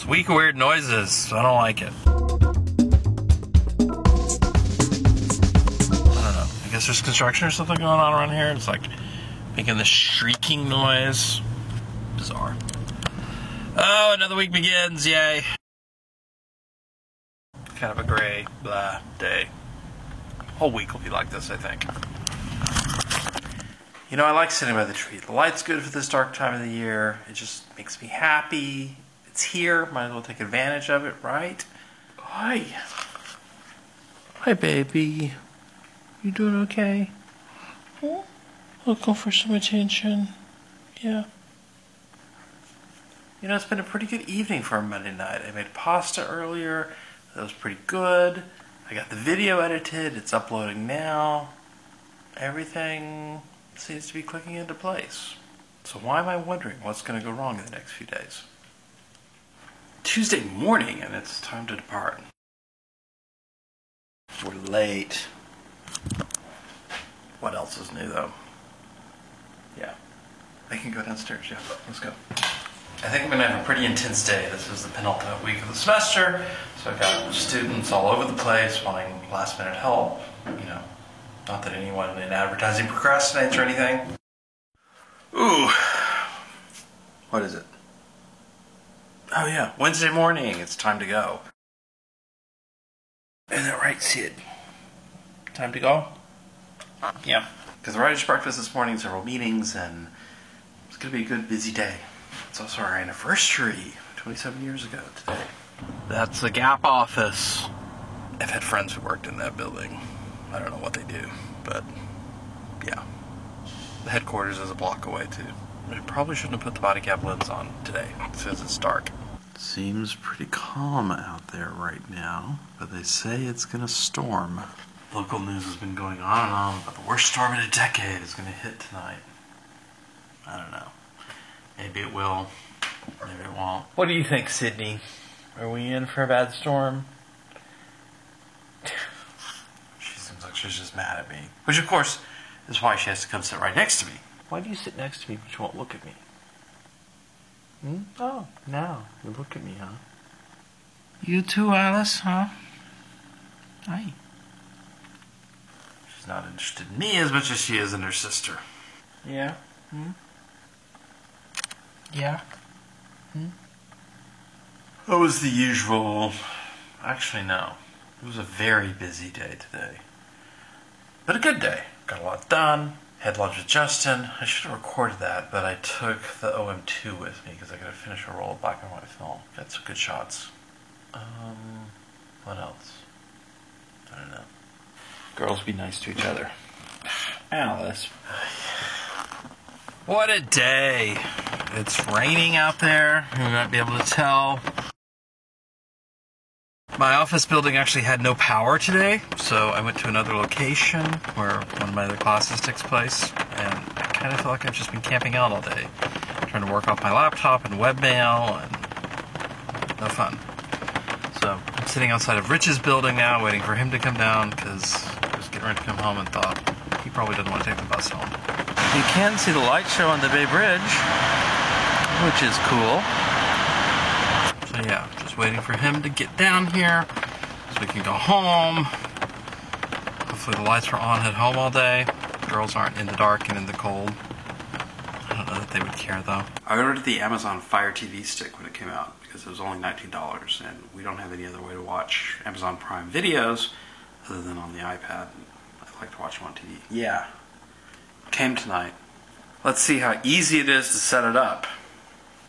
It's a week of weird noises. I don't like it. I don't know. I guess there's construction or something going on around here. It's like making this shrieking noise. Bizarre. Oh, another week begins. Yay. Kind of a gray, blah day. Whole week will be like this, I think. You know, I like sitting by the tree. The light's good for this dark time of the year. It just makes me happy. It's here. Might as well take advantage of it, right? Hi. Hi, baby. You doing okay? Huh? Looking for some attention? Yeah. You know, it's been a pretty good evening for a Monday night. I made pasta earlier. That was pretty good. I got the video edited. It's uploading now. Everything seems to be clicking into place. So why am I wondering what's going to go wrong in the next few days? Tuesday morning, and it's time to depart. We're late. What else is new, though? Yeah. I can go downstairs, yeah. Let's go. I think I'm going to have a pretty intense day. This is the penultimate week of the semester, so I've got students all over the place wanting last-minute help. You know, not that anyone in advertising procrastinates or anything. Ooh. What is it? Oh yeah, Wednesday morning. It's time to go. Isn't that right, Sid? Time to go? Yeah. Because the writer's breakfast this morning, several meetings, and it's going to be a good, busy day. It's also our anniversary, 27 years ago today. That's the Gap office. I've had friends who worked in that building. I don't know what they do, but yeah. The headquarters is a block away, too. I probably shouldn't have put the body cap lens on today, since it's dark. Seems pretty calm out there right now, but they say it's gonna storm. Local news has been going on and on, but the worst storm in a decade is gonna hit tonight. I don't know. Maybe it will, maybe it won't. What do you think, Sydney? Are we in for a bad storm? She seems like she's just mad at me. Which, of course, is why she has to come sit right next to me. Why do you sit next to me but you won't look at me? Oh, now you look at me, huh? You too, Alice, huh? Hi. She's not interested in me as much as she is in her sister. Yeah? Yeah? It was the usual. Actually, no. It was a very busy day today. But a good day. Got a lot done. Had lunch with Justin. I should have recorded that, but I took the OM2 with me because I got to finish a roll of black and white film. Got some good shots. What else? I don't know. Girls be nice to each other. Alice. What a day. It's raining out there. You might be able to tell. My office building actually had no power today, so I went to another location where one of my other classes takes place, and I kind of feel like I've just been camping out all day, trying to work off my laptop and webmail, and no fun. So I'm sitting outside of Rich's building now, waiting for him to come down, because I was getting ready to come home and thought he probably doesn't want to take the bus home. You can see the light show on the Bay Bridge, which is cool. So yeah, just waiting for him to get down here so we can go home. Hopefully the lights were on at home all day. Girls aren't in the dark and in the cold. I don't know that they would care though. I ordered the Amazon Fire TV stick when it came out because it was only $19 and we don't have any other way to watch Amazon Prime videos other than on the iPad. I like to watch them on TV. Yeah. Came tonight. Let's see how easy it is to set it up.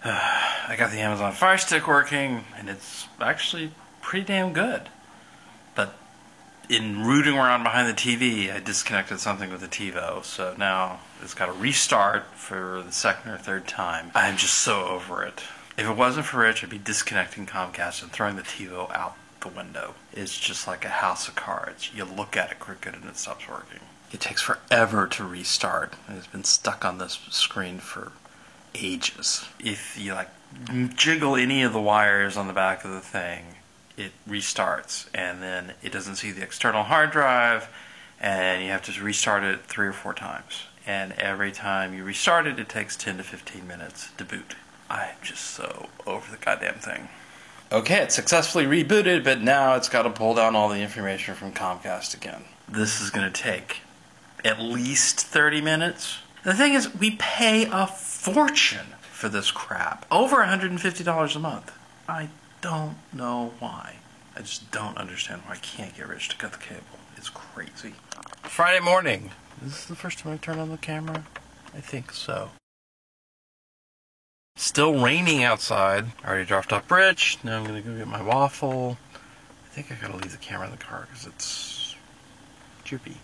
I got the Amazon Fire Stick working, and it's actually pretty damn good. But in rooting around behind the TV, I disconnected something with the TiVo, so now it's got to restart for the second or third time. I'm just so over it. If it wasn't for Rich, I'd be disconnecting Comcast and throwing the TiVo out the window. It's just like a house of cards. You look at it crooked and it stops working. It takes forever to restart, and it's been stuck on this screen for ages. If you jiggle any of the wires on the back of the thing, it restarts, and then it doesn't see the external hard drive, and you have to restart it 3 or 4 times. And every time you restart it, it takes 10 to 15 minutes to boot. I'm just so over the goddamn thing. Okay, it's successfully rebooted, but now it's got to pull down all the information from Comcast again. This is going to take at least 30 minutes. The thing is, we pay a fortune for this crap. Over $150 a month. I don't know why. I just don't understand why I can't get Rich to cut the cable. It's crazy. Friday morning. Is this the first time I turn on the camera? I think so. Still raining outside. I already dropped off Rich. Now I'm going to go get my waffle. I think I got to leave the camera in the car because it's droopy.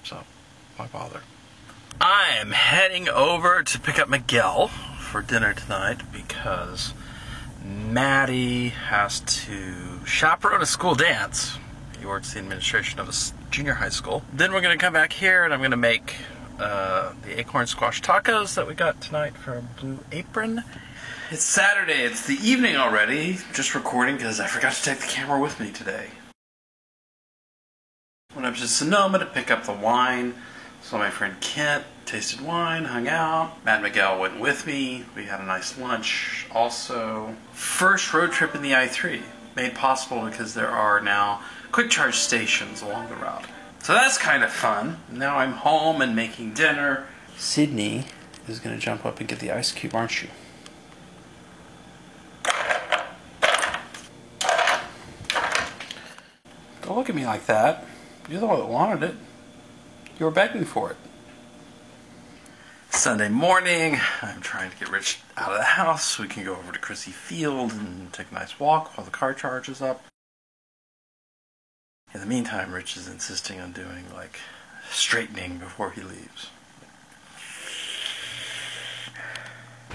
So, why bother? I am heading over to pick up Miguel for dinner tonight because Maddie has to chaperone a school dance. He works the administration of a junior high school. Then we're going to come back here and I'm going to make the acorn squash tacos that we got tonight from Blue Apron. It's Saturday. It's the evening already. Just recording because I forgot to take the camera with me today. Went up to Sonoma to pick up the wine. Saw my friend Kent, tasted wine, hung out. Matt and Miguel went with me. We had a nice lunch also. First road trip in the I-3. Made possible because there are now quick charge stations along the route. So that's kind of fun. Now I'm home and making dinner. Sydney is going to jump up and get the ice cube, aren't you? Don't look at me like that. You're the one that wanted it. You were begging for it. Sunday morning, I'm trying to get Rich out of the house so we can go over to Crissy Field and take a nice walk while the car charges up. In the meantime, Rich is insisting on doing, like, straightening before he leaves.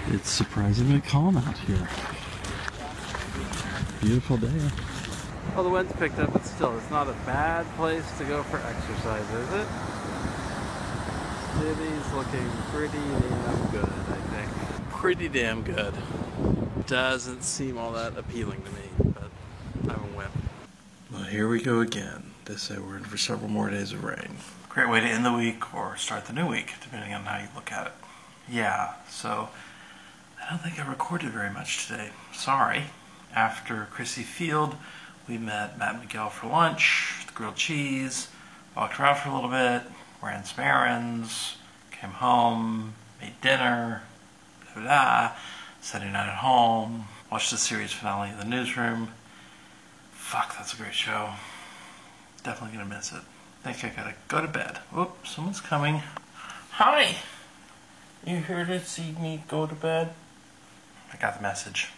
It's surprisingly calm out here. Beautiful day. Well, the wind's picked up, but still, it's not a bad place to go for exercise, is it? City's looking pretty damn good, I think. Pretty damn good. Doesn't seem all that appealing to me, but I'm a wimp. Well, here we go again. They say we're in for several more days of rain. Great way to end the week or start the new week, depending on how you look at it. Yeah, so I don't think I recorded very much today. Sorry. After Crissy Field, we met Matt and Miguel for lunch, the grilled cheese, walked around for a little bit, ran some errands, came home, made dinner, Saturday night at home, watched the series finale of The Newsroom. Fuck, that's a great show. Definitely gonna miss it. Think I gotta go to bed. Whoop, someone's coming. Hi! You here to see me go to bed? I got the message.